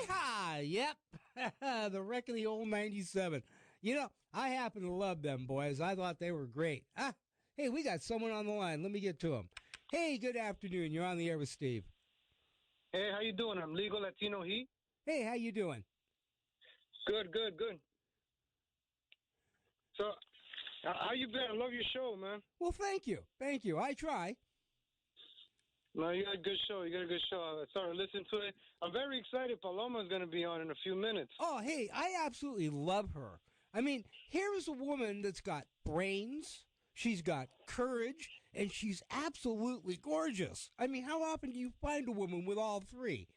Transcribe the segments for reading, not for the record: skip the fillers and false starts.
Yeehaw! Yep. The wreck of the old 97. You know, I happen to love them boys. I thought they were great. Hey, we got someone on the line. Let me get to him. Hey, good afternoon. You're on the air with Steve. Hey, how you doing? I'm legal Latino Heat. Hey, how you doing? Good. So, how you been? I love your show, man. Well, thank you. Thank you. I try. No, you got a good show. I started listening to it. I'm very excited. Paloma's going to be on in a few minutes. Oh, hey, I absolutely love her. I mean, here is a woman that's got brains, she's got courage, and she's absolutely gorgeous. I mean, how often do you find a woman with all three?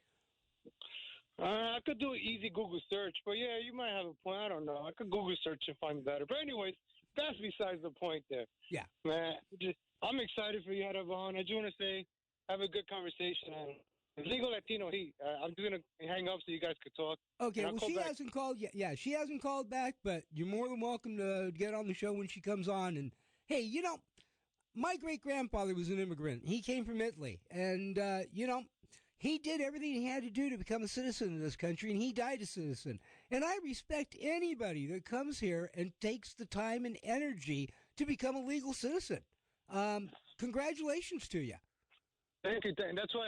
I could do an easy Google search, but yeah, you might have a point. I don't know. I could Google search and find better. But anyways, that's besides the point there. Yeah. Man, I'm excited for you to have on. I just want to say, have a good conversation. And legal Latino Heat. I'm just going to hang up so you guys could talk. Okay, well, she hasn't called yet. Yeah, she hasn't called back, but you're more than welcome to get on the show when she comes on. And, hey, you know, my great-grandfather was an immigrant. He came from Italy. And, you know, he did everything he had to do to become a citizen of this country, and he died a citizen. And I respect anybody that comes here and takes the time and energy to become a legal citizen. Congratulations to you. Thank you. That's why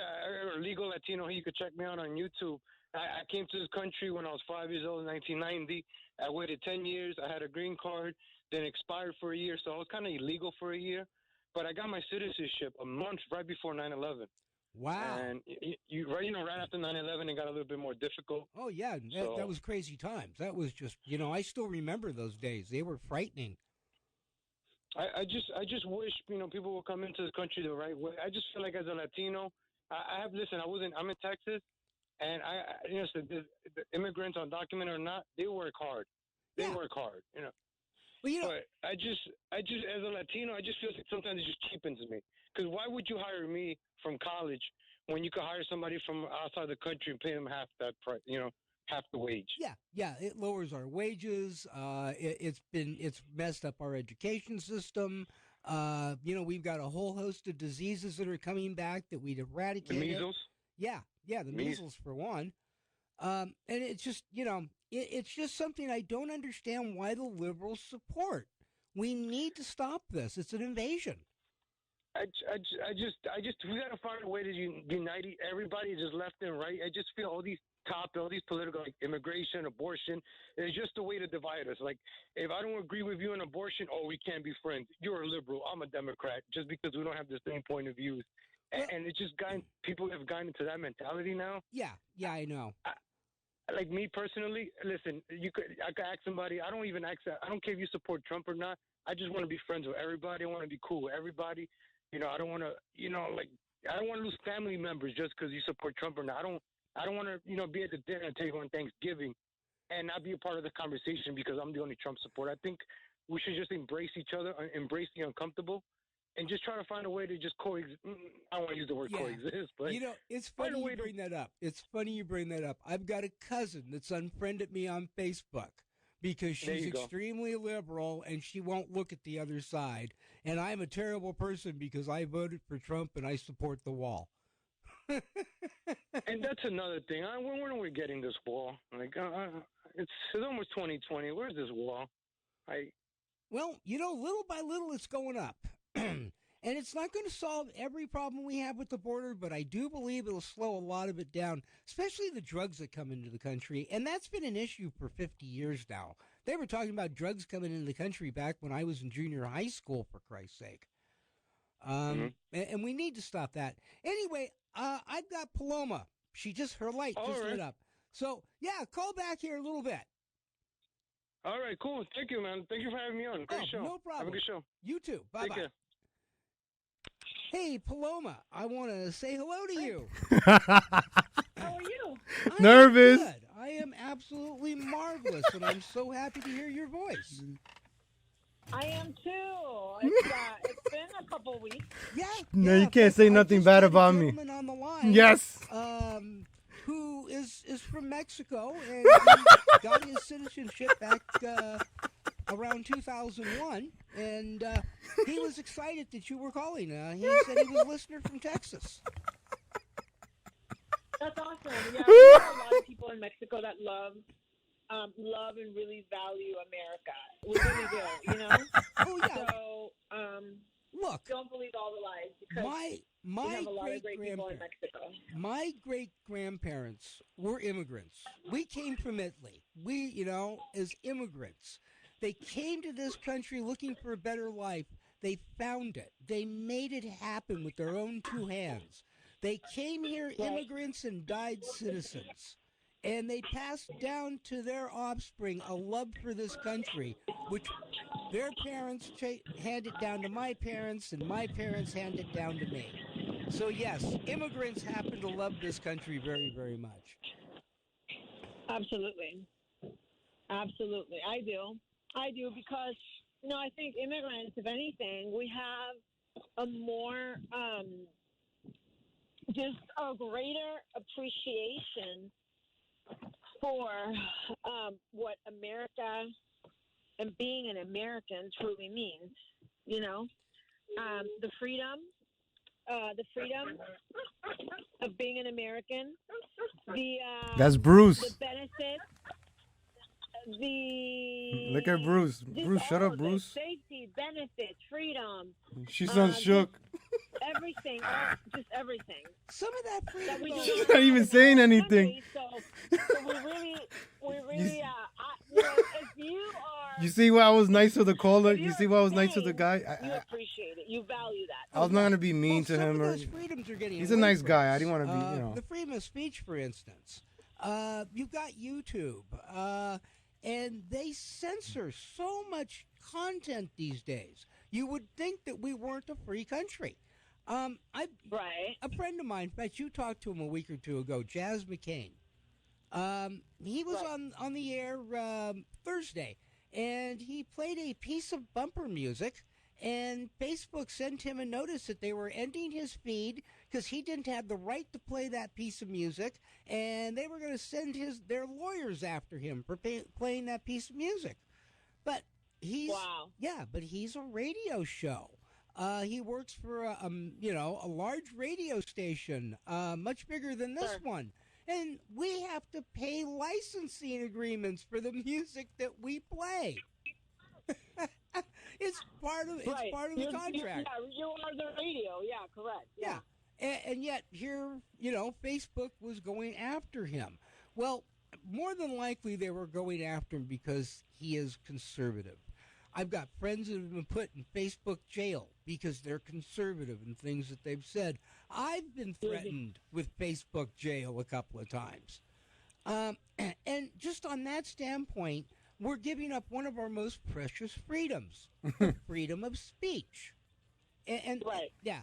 legal Latino. You could check me out on YouTube. I came to this country when I was 5 years old in 1990. I waited 10 years. I had a green card, then expired for a year, so I was kind of illegal for a year. But I got my citizenship a month right before 9/11. Wow. And right after 9/11, it got a little bit more difficult. Oh, yeah. That was crazy times. That was just, you know, I still remember those days. They were frightening. I just wish, you know, people would come into the country the right way. I just feel like as a Latino, I'm in Texas, and the immigrants undocumented or not, they work hard. They work hard, you know. Well, you know, but I just as a Latino, I just feel like sometimes it just cheapens me. Because why would you hire me from college when you could hire somebody from outside the country and pay them half that price, you know, half the wage? Yeah, it lowers our wages. It's messed up our education system. You know, we've got a whole host of diseases that are coming back that we'd eradicated. The measles? Yeah, the measles for one. And it's just, you know, it's just something I don't understand why the liberals support. We need to stop this. It's an invasion. I just we got to find a way to unite everybody, just left and right. I just feel all these political, like immigration, abortion, it's just a way to divide us. Like, if I don't agree with you on abortion, we can't be friends. You're a liberal, I'm a Democrat, just because we don't have the same point of views. And it's just people have gotten into that mentality now. Yeah, I know. Like me personally, listen, I could ask somebody. I don't care if you support Trump or not. I just want to be friends with everybody. I want to be cool with everybody. You know, I don't want to, you know, like, I don't want to lose family members just because you support Trump or not. I don't want to, you know, be at the dinner table on Thanksgiving and not be a part of the conversation because I'm the only Trump supporter. I think we should just embrace each other, embrace the uncomfortable, and just try to find a way to just coexist. I don't want to use the word coexist, but you know, it's funny you bring that up. It's funny you bring that up. I've got a cousin that's unfriended me on Facebook because she's extremely liberal and she won't look at the other side. And I'm a terrible person because I voted for Trump and I support the wall. And that's another thing. When are we getting this wall? Like, it's almost 2020. Where's this wall? Well, you know, little by little, it's going up. And it's not going to solve every problem we have with the border, but I do believe it'll slow a lot of it down, especially the drugs that come into the country. And that's been an issue for 50 years now. They were talking about drugs coming into the country back when I was in junior high school, for Christ's sake. And we need to stop that. Anyway, I've got Paloma. Her light just lit up. So, yeah, call back here a little bit. All right, cool. Thank you, man. Thank you for having me on. Great show. No problem. Have a good show. You too. Bye-bye. Take care. Hey, Paloma, I want to say hello to you. How are you? Nervous. Good. I am absolutely marvelous, and I'm so happy to hear your voice. I am too. It's been a couple weeks. Yeah. No, you can't say nothing bad about me. On the line, yes. Who is from Mexico and he got his citizenship back around 2001, and he was excited that you were calling. He said he was a listener from Texas. That's awesome. Yeah, we have a lot of people in Mexico that love and really value America. We really do, you know. Oh yeah. So Look, don't believe all the lies because my we my have a lot of great great people in grandparents. Mexico. My great grandparents were immigrants. We came from Italy. As immigrants, they came to this country looking for a better life. They found it. They made it happen with their own two hands. They came here Right. immigrants and died citizens. And they passed down to their offspring a love for this country, which their parents handed down to my parents, and my parents handed it down to me. So, yes, immigrants happen to love this country very, very much. Absolutely. Absolutely. I do. I do because, I think immigrants, if anything, we have a more, just a greater appreciation for what America and being an American truly means. You know, the freedom of being an American, the That's the Bruce. benefits, Look at Bruce. just Bruce, shut all up, of it, Bruce. safety, benefits, freedom, She sounds just shook. everything, just everything Some of that that freedom we do goes. She's not not have even in saying our own anything. country. So we really, if you are, You see why I was nice to the caller? if You you're see why I was nice to the sane, guy? you appreciate it, you value that. I was not gonna be Well, mean to some him of or. those freedoms are getting He's a away nice from guy. I us. didn't want to be, The freedom of speech, for instance. You've got YouTube, and they censor so much content these days. You would think that we weren't a free country. I Right. A friend of mine, in fact, you talked to him a week or two ago, Jazz McCain. He was Right. on the air Thursday, and he played a piece of bumper music. And Facebook sent him a notice that they were ending his feed because he didn't have the right to play that piece of music, and they were going to send their lawyers after him for playing that piece of music. But Wow. he's a radio show. He works for a large radio station, much bigger than this Sure. one, and we have to pay licensing agreements for the music that we play. It's part of Right. the contract. You are the radio. Yeah, correct. Yeah. And yet here, Facebook was going after him. Well, more than likely they were going after him because he is conservative. I've got friends that have been put in Facebook jail because they're conservative and things that they've said. I've been threatened with Facebook jail a couple of times. And just on that standpoint, we're giving up one of our most precious freedoms, the freedom of speech. And Right. yeah,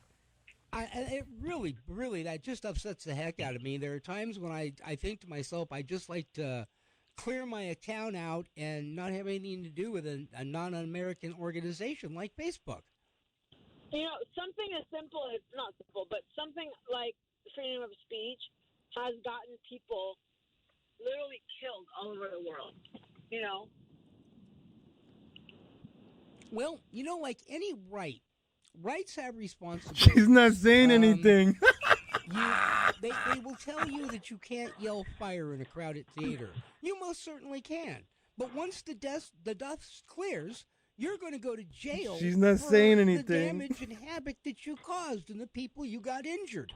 it really, really, that just upsets the heck out of me. There are times when I think to myself, I just like to clear my account out and not have anything to do with a non-American organization like Facebook. Something as simple as not simple, but something like freedom of speech has gotten people literally killed all over the world. You know. Well, like any rights have responsibilities. She's not saying anything. They will tell you that you can't yell fire in a crowded theater. You most certainly can. But once the dust clears, you're going to go to jail. She's not for saying the anything. damage and havoc that you caused and the people you got injured.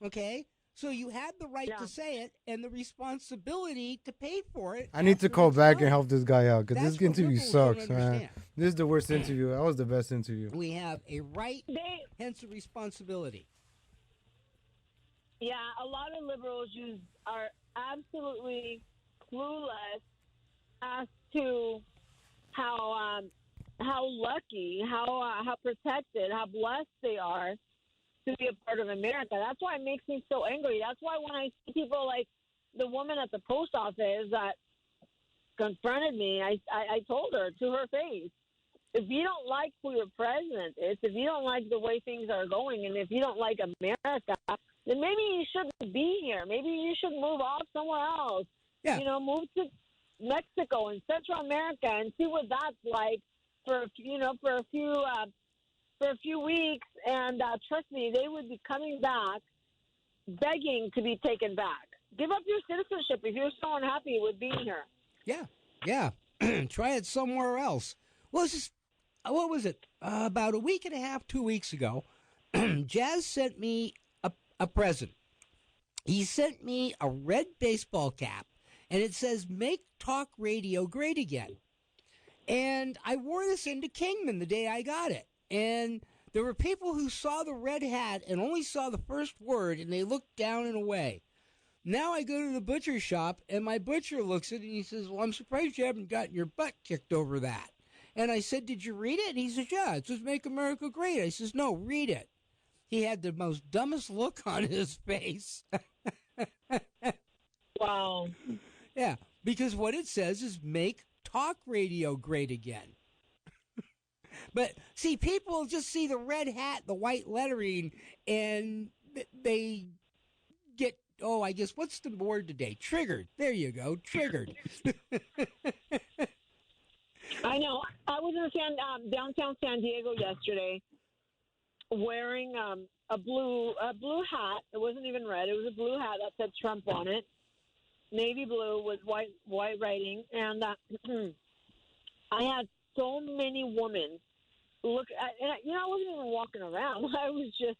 Okay? So you had the right to say it and the responsibility to pay for it. I need to after call it's back done. and help this guy out because That's this what interview liberals don't sucks, man. understand. This is the worst interview. That was the best interview. We have a right, They, hence a responsibility. yeah, a lot of liberals are absolutely clueless as to how lucky, how protected, how blessed they are to be a part of America. That's why it makes me so angry. That's why when I see people like the woman at the post office that confronted me, I told her to her face, if you don't like who your president is, if you don't like the way things are going, and if you don't like America, then maybe you shouldn't be here. Maybe you should move off somewhere else. Yeah. Move to Mexico and Central America and see what that's like for a few weeks. And trust me, they would be coming back begging to be taken back. Give up your citizenship if you're so unhappy with being here. Yeah. Try it somewhere else. Well, it's just, what was it? About a week and a half, 2 weeks ago, Jazz sent me a present. He sent me a red baseball cap, and it says, "Make talk radio great again." And I wore this into Kingman the day I got it. And there were people who saw the red hat and only saw the first word, and they looked down and away. Now I go to the butcher shop, and my butcher looks at it, and he says, "Well, I'm surprised you haven't gotten your butt kicked over that." And I said, "Did you read it?" And he says, "Yeah, it says Make America Great." I says, "No, read it." He had the most dumbest look on his face. Wow. Yeah, because what it says is Make Talk Radio Great Again. But, see, people just see the red hat, the white lettering, and they get, I guess, what's the word today? Triggered. There you go, triggered. I know. I was in downtown San Diego yesterday, wearing a blue hat. It wasn't even red. It was a blue hat that said Trump on it. Navy blue with white writing, and I had so many women look at, and I wasn't even walking around. I was just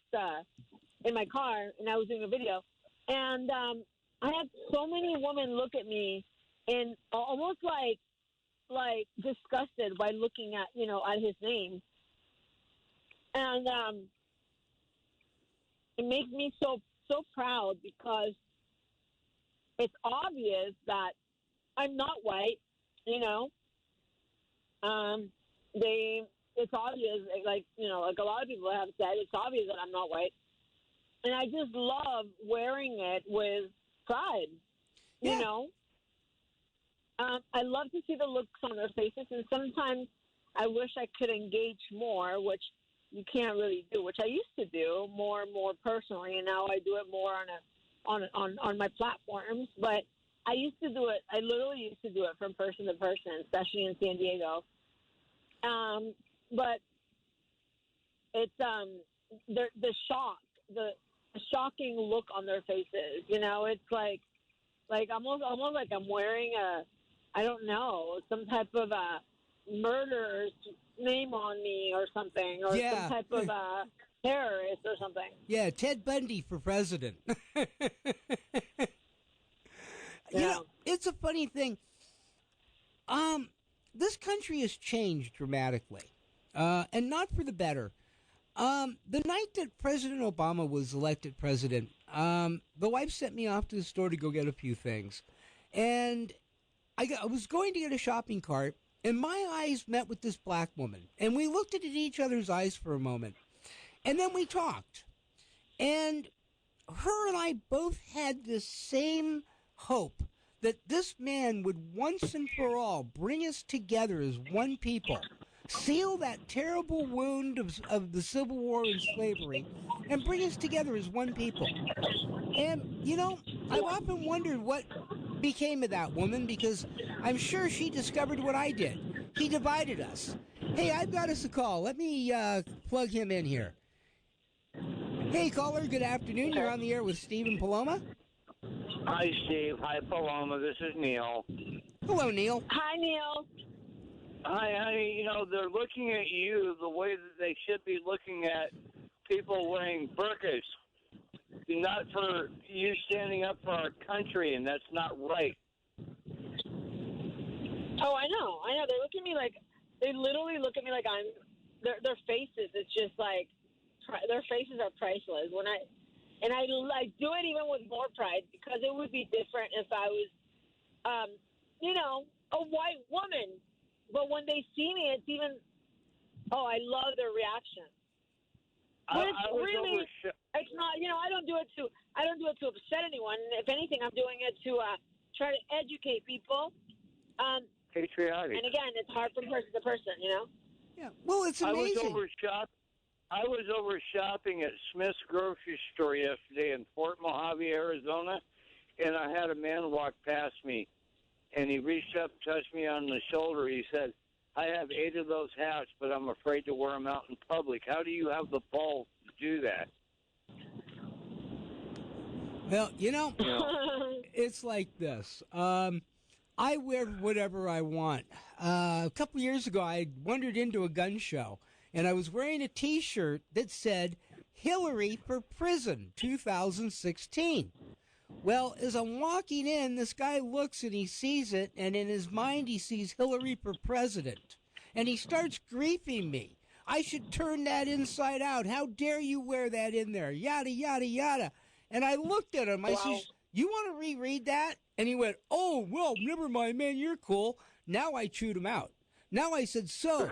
in my car, and I was doing a video, and I had so many women look at me, and almost like disgusted by looking at at his name, and it makes me so proud because it's obvious that I'm not white, It's obvious, like a lot of people have said, it's obvious that I'm not white, and I just love wearing it with pride. Yeah. I love to see the looks on their faces, and sometimes I wish I could engage more, which you can't really do, which I used to do more and more personally, and now I do it more on my platforms. But I used to do it. I literally used to do it from person to person, especially in San Diego. But it's the shock, the shocking look on their faces. It's like almost like I'm wearing I don't know, some type of murderer's name on me or something, or some type of terrorist or something. Yeah, Ted Bundy for president. It's a funny thing. This country has changed dramatically, and not for the better. The night that President Obama was elected president, the wife sent me off to the store to go get a few things. And I was going to get a shopping cart, and my eyes met with this black woman. And we looked at each other's eyes for a moment. And then we talked. And her and I both had this same hope that this man would once and for all bring us together as one people, seal that terrible wound of the Civil War and slavery, and bring us together as one people. And, I've often wondered what became of that woman, because I'm sure she discovered what I did. He divided us. Hey, I've got us a call. Let me plug him in here. Hey, caller, good afternoon. You're on the air with Steve and Paloma. Hi, Steve. Hi, Paloma. This is Neil. Hello, Neil. Hi, Neil. Hi, honey. They're looking at you the way that they should be looking at people wearing burqas. Not for you standing up for our country, and that's not right. Oh, I know. They literally look at me like I'm their faces. It's just like their faces are priceless. I do it even with more pride, because it would be different if I was, a white woman. But when they see me, it's even. Oh, I love their reaction. But it's really, it's not. I don't do it to upset anyone. If anything, I'm doing it to try to educate people. Patriotic. And again, it's hard from person to person. Yeah. Well, it's amazing. I was over shopping at Smith's grocery store yesterday in Fort Mojave, Arizona, and I had a man walk past me, and he reached up, touched me on the shoulder. He said, "I have 8 of those hats, but I'm afraid to wear them out in public. How do you have the balls to do that?" Well, it's like this. I wear whatever I want. A couple years ago, I wandered into a gun show, and I was wearing a T-shirt that said "Hillary for Prison 2016." Well, as I'm walking in, this guy looks and he sees it, and in his mind, he sees Hillary for president, and he starts griefing me. I should turn that inside out. How dare you wear that in there? Yada, yada, yada. And I looked at him. I says, you want to reread that? And he went, oh, well, never mind, man, you're cool. Now I chewed him out. Now I said, so,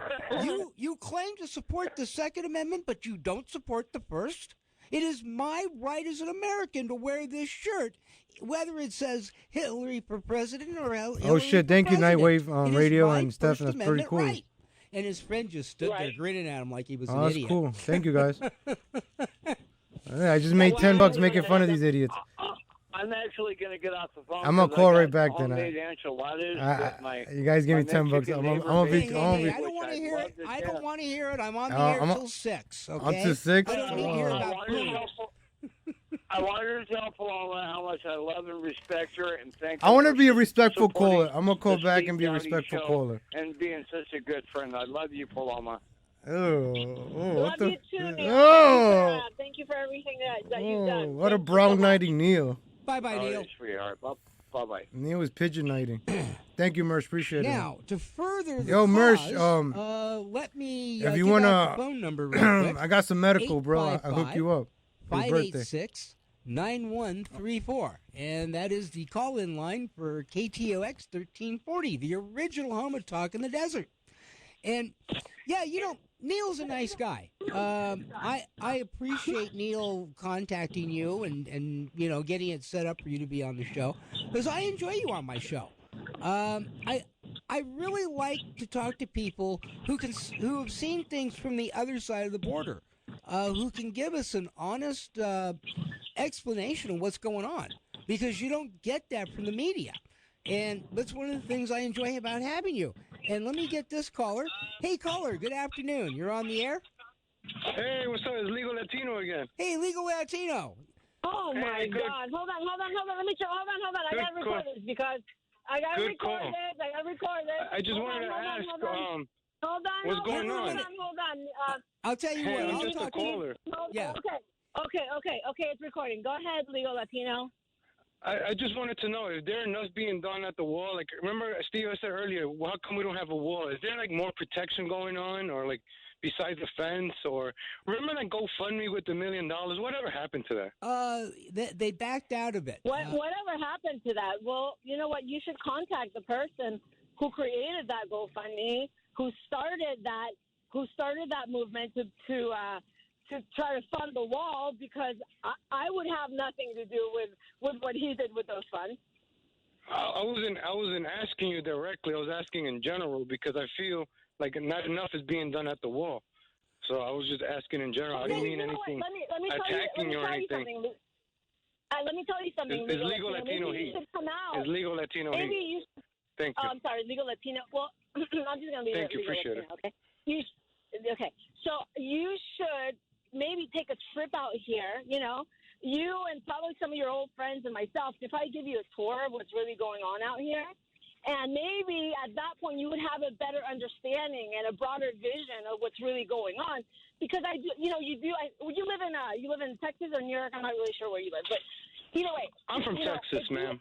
you claim to support the Second Amendment, but you don't support the First? It is my right as an American to wear this shirt, whether it says Hillary for president or Hillary Oh, shit. for Thank you, president. Nightwave It is Radio my and stuff. First That's pretty Amendment cool. right. And his friend just stood there grinning at him like he was an Oh, that's idiot. cool. Thank you, guys. I just made $10 making fun of these idiots. I'm actually going to get off the phone. I'm gonna 'cause call I got right back then. homemade enchiladas with my, You guys give me my $10. Mexican I'm neighbor gonna be. baking Hey, I which don't want to I'd hear love it. to I death. don't want to hear it. I'm on the I'm air a- till 6. Okay. Up to 6? I don't need to hear Oh. about food. I wanted to tell Paloma how much I love and respect her and thank her. I want to for be a respectful supporting caller. I'm gonna call the back Steve and be a Doughty respectful show caller. and being such a good friend. I love you, Paloma. Oh, Love what the? you too, Neil. Oh, Thank you for everything that you've done. what a Thank you brown so much. nighting Neil. Bye-bye, Oh, Neil. sweetheart. Bye-bye. Neil was pigeon nighting. Thank you, Merch. Appreciate it. Now, to further the Yo, Mersh, cause, let me if you give wanna- out the phone number real quick. I got some medical, bro. I'll hook you up. For his birthday. 586-9134. And that is the call-in line for KTOX 1340, the original home of Talk in the Desert. And, yeah, Neil's a nice guy. I appreciate Neil contacting you and getting it set up for you to be on the show, because I enjoy you on my show. I really like to talk to people who have seen things from the other side of the border, who can give us an honest explanation of what's going on, because you don't get that from the media. And that's one of the things I enjoy about having you. And let me get this caller. Hey, caller, good afternoon. You're on the air? Hey, what's up? It's Legal Latino again. Hey, Legal Latino. Oh my Hey, good. God! Hold on. Let me show. Hold on. I Good gotta record call. this because I gotta Good record call. this. I gotta record this. I just Hold wanted to on, ask, Hold on. what's going on? Hold on. I'll tell you Hey, what. I'm I'll just a talk to you. caller. Yeah. Okay. It's recording. Go ahead, Legal Latino. I just wanted to know, is there enough being done at the wall? Like, remember, Steve, I said earlier, well, how come we don't have a wall? Is there, like, more protection going on, or, like, besides the fence? Or remember that GoFundMe with the $1 million? Whatever happened to that? They backed out of it. Whatever happened to that? Well, you know what? You should contact the person who created that GoFundMe, who started that movement to try to fund the wall, because I would have nothing to do with what he did with those funds. I wasn't asking you directly. I was asking in general, because I feel like not enough is being done at the wall. So I was just asking in general. I didn't mean anything attacking you or anything. Let me tell you something. It's Legal Latino Maybe you heat. should come out. It's Legal Latino Maybe heat. you. Thank you. I'm sorry, Legal Latino. Well, I'm just gonna leave Thank it. you, Legal appreciate Latino, okay. Okay. So you should maybe take a trip out here. You and probably some of your old friends and myself could probably give you a tour of what's really going on out here. And maybe at that point you would have a better understanding and a broader vision of what's really going on. Because you live in Texas or New York. I'm not really sure where you live, but either way. I'm from Texas, ma'am.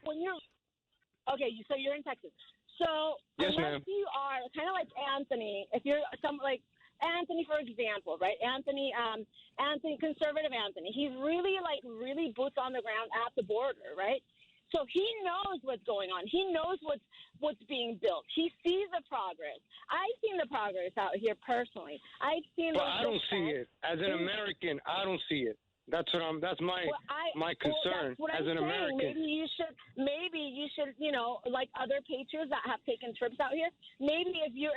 Okay, so you're in Texas. So Yes, unless ma'am. you are kind of like Anthony, if you're like Anthony, for example, right? Anthony, conservative Anthony. He's really boots on the ground at the border, right? So he knows what's going on. He knows what's being built. He sees the progress. I've seen the progress out here personally. I've seen. But I don't see it. As an American, I don't see it. That's my concern as an American. Maybe you should, like other patriots that have taken trips out here. Maybe if you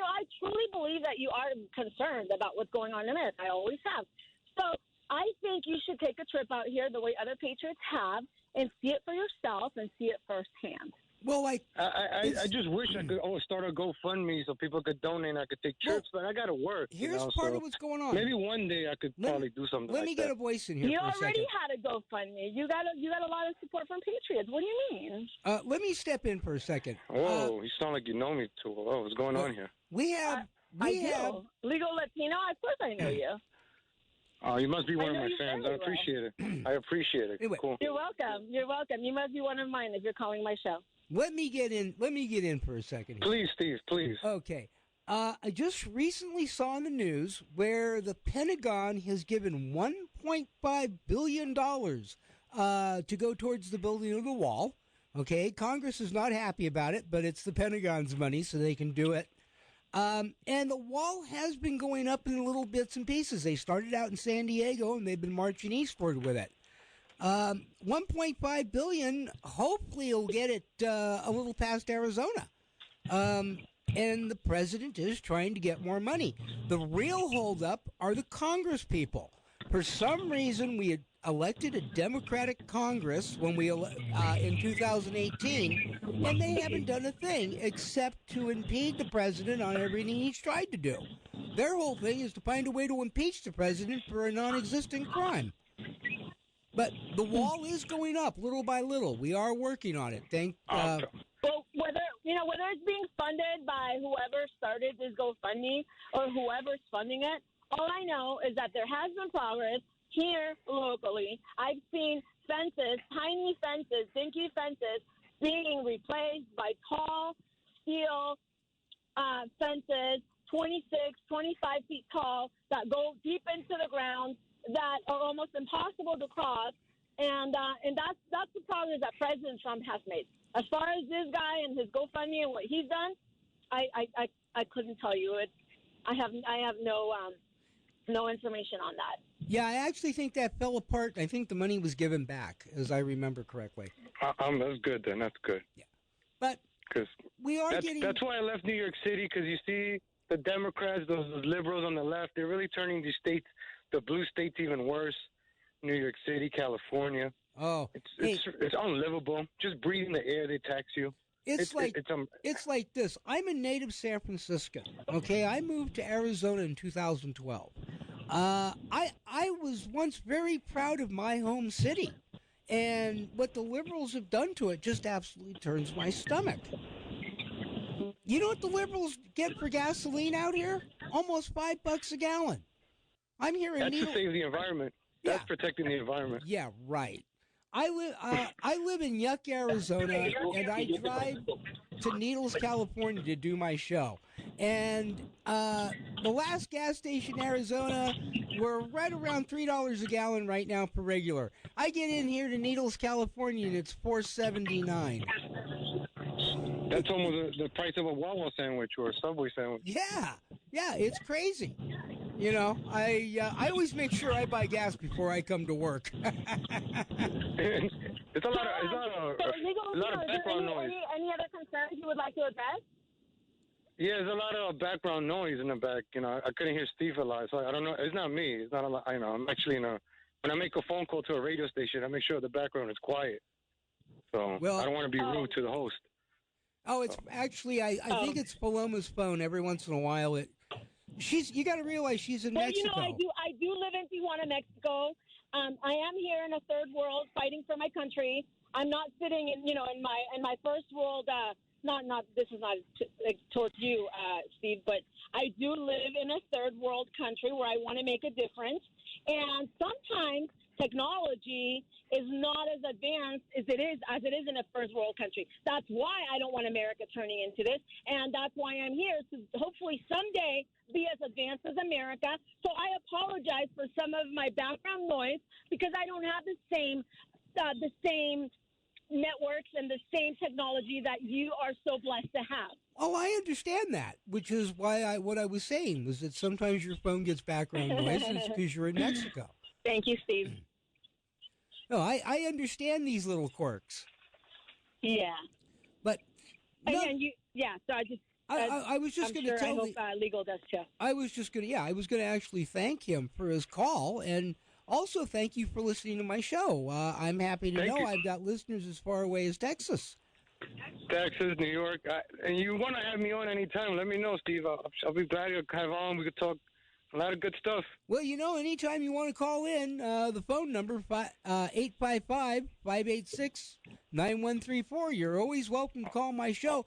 I truly believe that you are concerned about what's going on in America. I always have. So I think you should take a trip out here the way other patriots have and see it for yourself and see it firsthand. Well, I just wish I could start a GoFundMe so people could donate and I could take trips, but I got to work. Here's part of what's going on. Maybe one day I could probably do something Let me get a voice in here You for a second. already had a GoFundMe. You got a lot of support from Patriots. What do you mean? Let me step in for a second. Whoa, you sound like you know me too well. What's going on here? We have Legal Latino. Of course, I know you. Oh, you must be one of my fans. I appreciate it. I appreciate it. Anyway, cool. You're welcome. You're welcome. You must be one of mine if you're calling my show. Let me get in for a second here. Please, Steve, please. Okay. I just recently saw in the news where the Pentagon has given $1.5 billion to go towards the building of the wall. Okay, Congress is not happy about it, but it's the Pentagon's money, so they can do it. And the wall has been going up in little bits and pieces. They started out in San Diego, and they've been marching eastward with it. 1.5 billion. Hopefully, will get it a little past Arizona. And the president is trying to get more money. The real holdup are the Congress people. For some reason, we had elected a Democratic Congress when we in 2018, and they haven't done a thing except to impede the president on everything he's tried to do. Their whole thing is to find a way to impeach the president for a non-existent crime. But the wall is going up little by little. We are working on it. Well, whether it's being funded by whoever started this GoFundMe or whoever's funding it, all I know is that there has been progress here locally. I've seen fences, tiny fences, dinky fences, being replaced by tall steel fences, 26, 25 feet tall, that go deep into the ground, that are almost impossible to cross, and that's the progress that President Trump has made. As far as this guy and his GoFundMe and what he's done, I couldn't tell you it. I have no information on that. Yeah, I actually think that fell apart. I think the money was given back, as I remember correctly. That's good then. That's good. Yeah, but we are getting. That's why I left New York City, because you see the Democrats, those liberals on the left, they're really turning these states, the blue states, even worse. New York City, California. Oh, it's unlivable. Just breathing the air, they tax you. It's like this. I'm a native San Franciscan. Okay, I moved to Arizona in 2012. I was once very proud of my home city, and what the liberals have done to it just absolutely turns my stomach. You know what the liberals get for gasoline out here? Almost $5 a gallon. I'm here in That's to save the environment. That's protecting the environment. Yeah, right. I live in Yuck, Arizona, and I drive to Needles, California to do my show. And the last gas station in Arizona, we're right around $3 a gallon right now for regular. I get in here to Needles, California, and it's $4.79. That's almost the price of a Wawa sandwich or a Subway sandwich. Yeah, it's crazy. You know, I always make sure I buy gas before I come to work. It's a lot of background noise. Any other concerns you would like to address? Yeah, there's a lot of background noise in the back. You know, I couldn't hear Steve a lot, so I don't know. It's not me. It's not a lot. I know. I'm actually when I make a phone call to a radio station, I make sure the background is quiet. So I don't want to be rude to the host. Oh, it's actually I think it's Paloma's phone. Every once in a while, you got to realize she's in Mexico. You know, I do live in Tijuana, Mexico. I am here in a third world fighting for my country. I'm not sitting in my first world. This is not towards you, Steve, but I do live in a third world country where I want to make a difference. And sometimes technology is not as advanced as it is in a first world country. That's why I don't want America turning into this, and that's why I'm here to hopefully someday be as advanced as America. So I apologize for some of my background noise because I don't have the same networks and the same technology that you are so blessed to have. Oh, I understand that, which is why what I was saying was that sometimes your phone gets background noise and it's because you're in Mexico. Thank you, Steve. No, I understand these little quirks. Yeah. But so I was just going to tell. I hope legal does too. I was going to actually thank him for his call, and also thank you for listening to my show. I'm happy to know I've got listeners as far away as Texas. Texas, New York. And you want to have me on anytime, let me know, Steve. I'll be glad to have on. We could talk a lot of good stuff. Well, anytime you want to call in, the phone number, 855-586-9134. You're always welcome to call my show.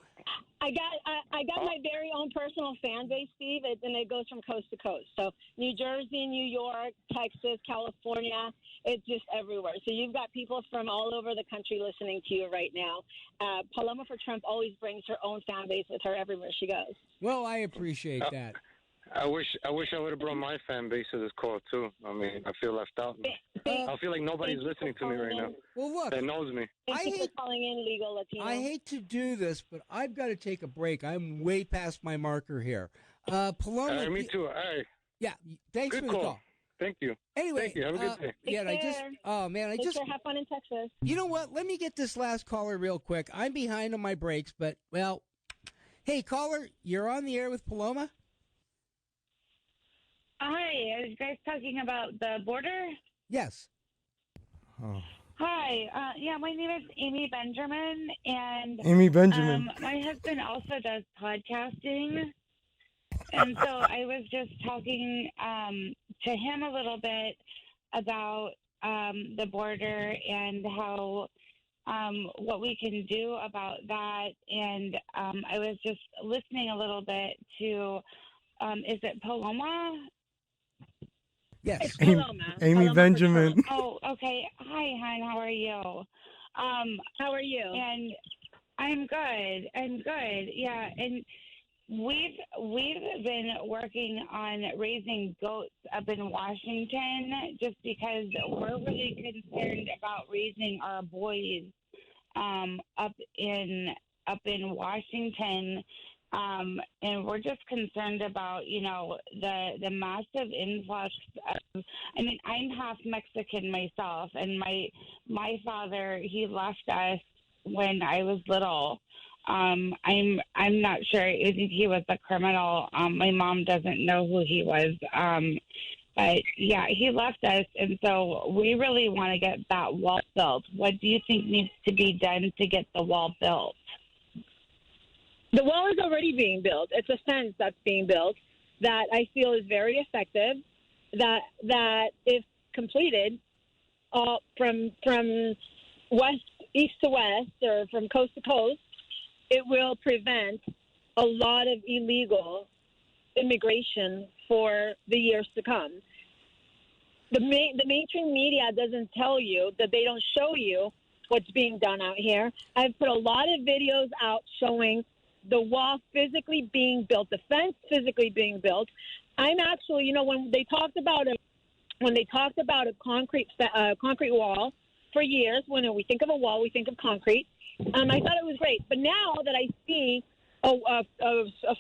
I got my very own personal fan base, Steve, and it goes from coast to coast. So New Jersey, New York, Texas, California, it's just everywhere. So you've got people from all over the country listening to you right now. Paloma for Trump always brings her own fan base with her everywhere she goes. Well, I appreciate that. I wish I would have brought my fan base to this call too. I mean, I feel left out. I feel like nobody's listening to me right now. Well, look, that knows me. Thank you for calling in, Legal Latino. I hate to do this, but I've got to take a break. I'm way past my marker here. Paloma. Me too. All right. Yeah. Thanks Good for the call. call. Thank you. Anyway, thank you. Have a good day. Yeah, Take care. Have fun in Texas. You know what? Let me get this last caller real quick. I'm behind on my breaks, but hey, caller, you're on the air with Paloma. Hi, are you guys talking about the border? Yes. Oh. Hi, my name is Amy Benjamin, and Amy Benjamin. my husband also does podcasting, and so I was just talking to him a little bit about the border and how what we can do about that, and I was just listening a little bit to, is it Paloma? Yes. Amy Benjamin. Oh, okay. Hi, hon. How are you? How are you? And I'm good. Yeah, and we've been working on raising goats up in Washington just because we're really concerned about raising our boys up in Washington. And we're just concerned about, the massive influx of, I'm half Mexican myself, and my father, he left us when I was little. I'm not sure. I think he was a criminal. My mom doesn't know who he was. But yeah, he left us. And so we really want to get that wall built. What do you think needs to be done to get the wall built? The wall is already being built. It's a fence that's being built that I feel is very effective. That if completed, from east to west or from coast to coast, it will prevent a lot of illegal immigration for the years to come. The mainstream media doesn't tell you, that they don't show you what's being done out here. I've put a lot of videos out showing the wall physically being built, the fence physically being built. I'm actually, when they talked about a concrete wall for years, when we think of a wall, we think of concrete. I thought it was great, but now that I see a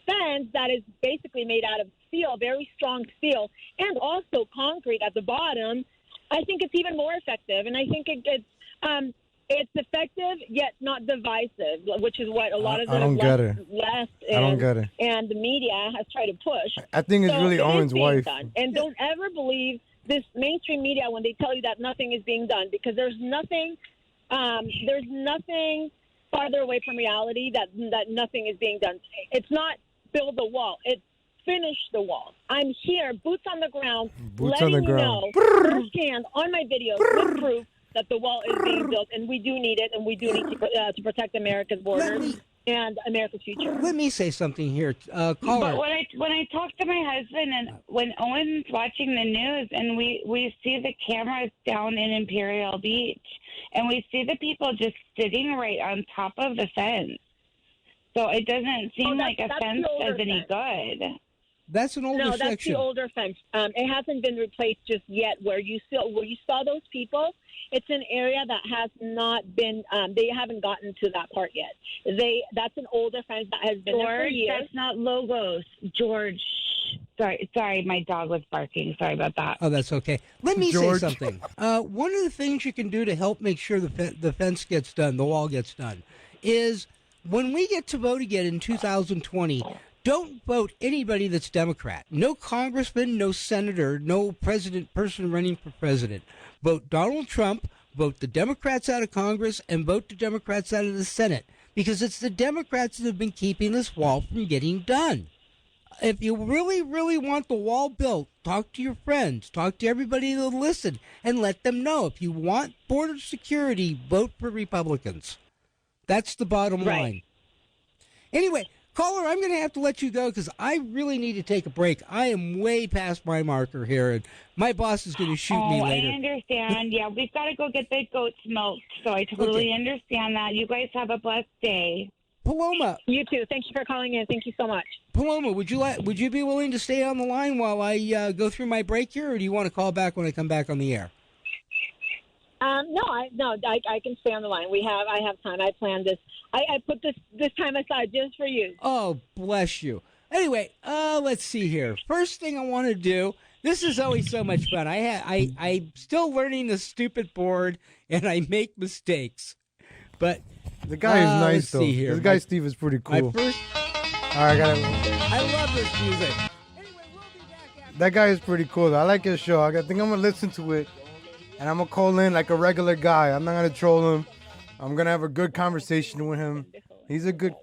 fence that is basically made out of steel, very strong steel, and also concrete at the bottom, I think it's even more effective, and I think it's effective, yet not divisive, which is what a lot of the left and the media has tried to push. I think it's really Owen's wife. Done. And don't ever believe this mainstream media when they tell you that nothing is being done, because there's nothing farther away from reality that nothing is being done. It's not build the wall. It's finish the wall. I'm here, boots on the ground, letting you know firsthand on my videos with proof that the wall is being built, and we do need it, and we do need to protect America's borders and America's future. Let me say something here, caller. But when I talk to my husband, and when Owen's watching the news, and we see the cameras down in Imperial Beach, and we see the people just sitting right on top of the fence, so it doesn't seem like a fence does any good. That's an older section. No, that's the older fence. It hasn't been replaced just yet. Where you saw those people, it's an area that has not been. They haven't gotten to that part yet. That's an older fence that has been there for years. That's not Logos, George. Sorry, my dog was barking. Sorry about that. Oh, that's okay. Let me say something. One of the things you can do to help make sure the fence gets done, the wall gets done, is when we get to vote again in 2020. Don't vote anybody that's Democrat. No congressman, no senator, no person running for president. Vote Donald Trump, vote the Democrats out of Congress, and vote the Democrats out of the Senate. because it's the Democrats that have been keeping this wall from getting done. If you really, really want the wall built, talk to your friends, talk to everybody that'll listen, and let them know. If you want border security, vote for Republicans. That's the bottom line. Anyway, caller, I'm going to have to let you go because I really need to take a break. I am way past my marker here, and my boss is going to shoot me later. I understand. Yeah, we've got to go get the goats milked, so I totally understand that. You guys have a blessed day. Paloma. You too. Thank you for calling in. Thank you so much. Paloma, would you be willing to stay on the line while I go through my break here, or do you want to call back when I come back on the air? No, I can stay on the line. I have time. I planned this. I put this time aside just for you. Oh, bless you. Anyway, let's see here. First thing I want to do. This is always so much fun. I'm still learning the stupid board, and I make mistakes. But the guy is nice, though. Here. This guy Steve is pretty cool. I love this music. Anyway, we'll be back after. That guy is pretty cool, though. I like his show. I think I'm going to listen to it, and I'm going to call in like a regular guy. I'm not going to troll him. I'm going to have a good conversation with him. He's a good...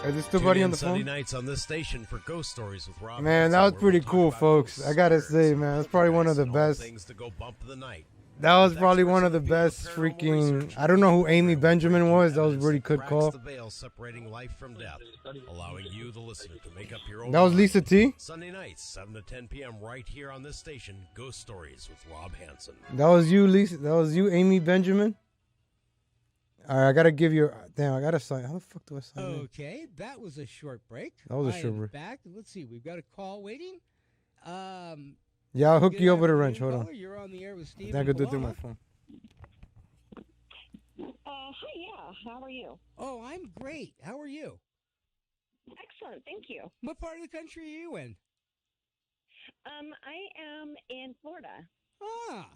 Is this still buddy on the phone? Sunday nights on this station for Ghost Stories with Rob. Man, that was pretty cool, folks. I gotta say, man, that's probably one of the best. That was probably one of the best freaking. I don't know who Amy Benjamin was. That was a really good call. The veil separating life from death, allowing you, the listener, to make up your own. That was Lisa T. Sunday nights, 7 to 10 p.m. right here on this station. Ghost Stories with Rob Hansen. That was you, Lisa. That was you, Amy Benjamin. All right, I gotta give you. Damn, I gotta sign. How the fuck do I sign? Okay, that was a short break. That was a short break. Back. Let's see. We've got a call waiting. Yeah, I'll hook you up with a wrench. Hold on. You're on the air with Steve. I could do it through my phone. Hi, yeah. How are you? Oh, I'm great. How are you? Excellent, thank you. What part of the country are you in? I am in Florida. Ah.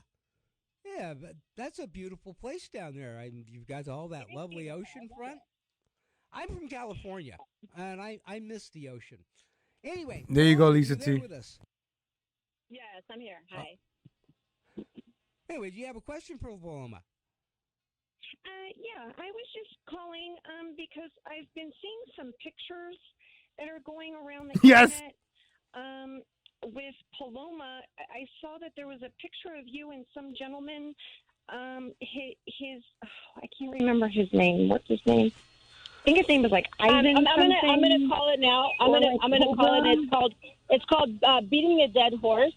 Yeah, but that's a beautiful place down there. You've got all that lovely ocean front. I'm from California, and I miss the ocean. Anyway. There you go, Lisa T. With us? Yes, I'm here. Hi. Anyway, do you have a question for Paloma? Yeah, I was just calling because I've been seeing some pictures that are going around the internet. With Paloma, I saw that there was a picture of you and some gentleman. I can't remember his name. What's his name? I think his name was like Ivan. I'm gonna call it now. I'm gonna call it. It's called beating a dead horse.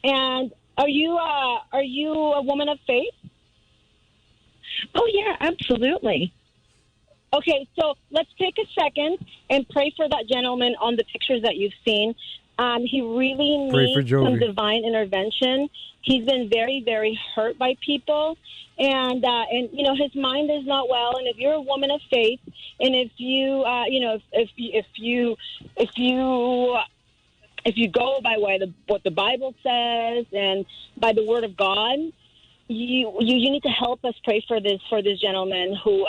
And are you a woman of faith? Oh yeah, absolutely. Okay, so let's take a second and pray for that gentleman on the pictures that you've seen. He really needs some divine intervention. He's been very, very hurt by people, and you know his mind is not well. And if you're a woman of faith, and if you if you go by what the Bible says and by the Word of God, you need to help us pray for this gentleman who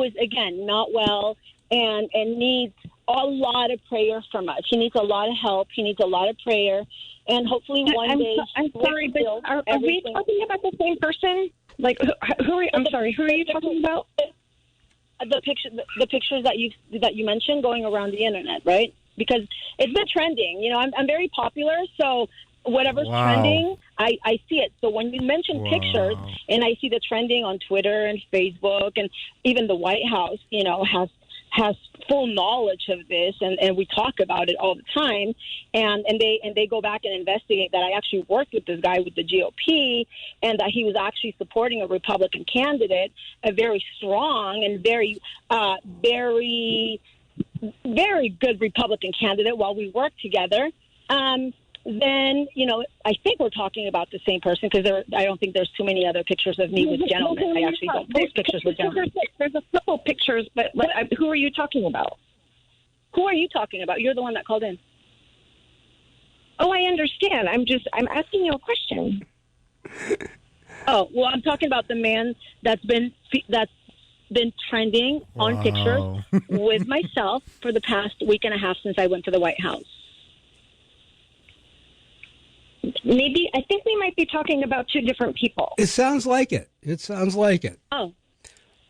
is again not well and needs a lot of prayer from us. He needs a lot of help. He needs a lot of prayer, and hopefully one day. I'm sorry, but are we talking about the same person? Like, who are you? I'm sorry. Who are you talking about? The pictures that you mentioned going around the internet, right? Because it's been trending. You know, I'm very popular, so whatever's trending, I see it. So when you mention pictures, and I see the trending on Twitter and Facebook, and even the White House, you know, has full knowledge of this, and we talk about it all the time, and they go back and investigate that I actually worked with this guy with the GOP, and that he was actually supporting a Republican candidate, a very strong and very very good Republican candidate while we worked together. Then, you know, I think we're talking about the same person because I don't think there's too many other pictures of me with gentlemen. I actually don't post pictures with gentlemen. There's a couple pictures, but who are you talking about? Who are you talking about? You're the one that called in. Oh, I understand. I'm asking you a question. Oh, well, I'm talking about the man that's been trending on pictures with myself for the past week and a half since I went to the White House. Maybe I think we might be talking about two different people. It sounds like it. It sounds like it. Oh.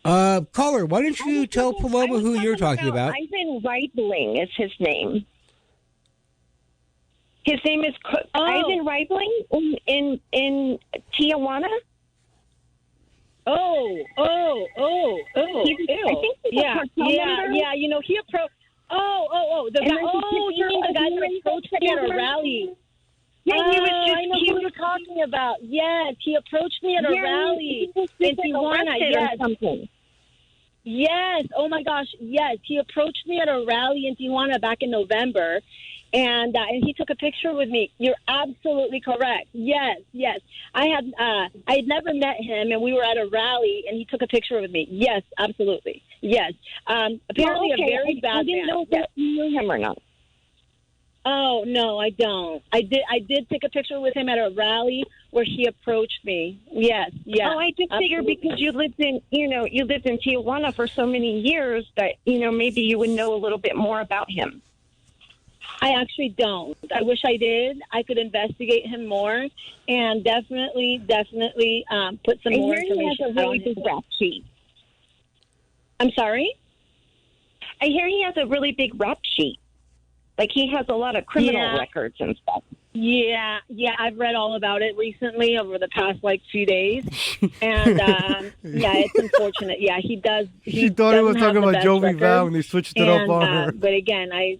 Caller, why don't you tell Paloma who you're talking about? Ivan Reibling is his name. His name is Ivan Reibling in Tijuana. Oh. I think he's a cartel member. Yeah. You know, he approached. The guy. You mean the guy that approached me at a rally? Yeah, I know who you're talking about. Yes, he approached me at a rally in Tijuana. Yes. Something. Yes. Oh my gosh. Yes, he approached me at a rally in Tijuana back in November, and he took a picture with me. You're absolutely correct. Yes. I had never met him, and we were at a rally, and he took a picture with me. Yes, absolutely. Yes. Apparently, a very bad I didn't man. know if you knew him or not. Oh no, I don't. I did take a picture with him at a rally where he approached me. Yes. Oh, I just figured because you lived in Tijuana for so many years that maybe you would know a little bit more about him. I actually don't. I wish I did. I could investigate him more and definitely put some more information. He has a really big rap sheet. I'm sorry? I hear he has a really big rap sheet. Like he has a lot of criminal records and stuff. Yeah, I've read all about it recently over the past few days, and it's unfortunate. Yeah, he does. She thought he was talking about Joey Val when they switched it up on her. But again, I